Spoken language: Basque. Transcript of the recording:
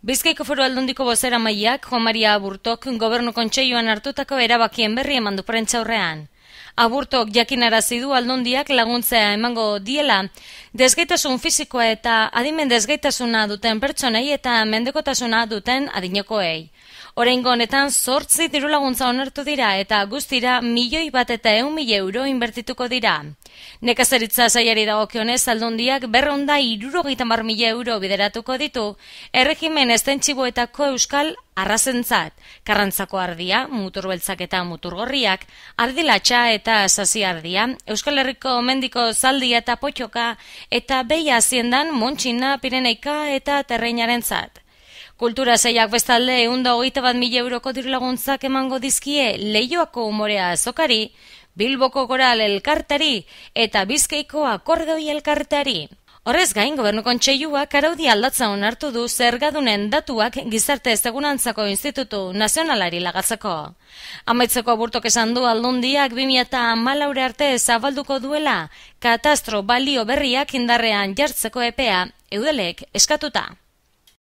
Bizkaiko Foru Aldundiko bozeramaileak Juan Maria Aburtok Gobernu Kontseiluan hartutako erabakien berri eman du prentsaurrean. Aburtok jakinarazi du Aldundiak laguntzea emango diela desgaitasun fisikoa eta adimen desgaitasuna duten pertsonei eta mendekotasuna duten adinekoei. Oraingo honetan 8 dirulaguntza onartu dira eta guztira 1.100.000 euro inbertituko dira. Nekazaritza sailari dagokionez Aldundiak 270.000 euro bideratuko ditu erregimen estentxiboetako euskal arrazentzat, karrantzako ardia, mutur beltzak eta mutur gorriak, ardilatxa eta sasi ardia, Euskal Herriko mendiko zaldia eta potxoka eta beia haziendan Montxina, Pireneika eta Terreinarentzat. Kultura sailak bestalde 121.000 euroko dirulaguntzak emango dizkie Leioako umorea azokari, Bilboko koral elkartari eta Bizkaiko akordoi elkartari. Horrez gain, Gobernu Kontseiluak araudi aldatza onartu du zergadunen datuak Gizarte Segurantzako Institutu Nazionalari lagatzeko. Amaitzeko Aburtok esan du Aldundiak 2014 arte zabalduko duela katastro balio berriak indarrean jartzeko epea eudelek eskatuta.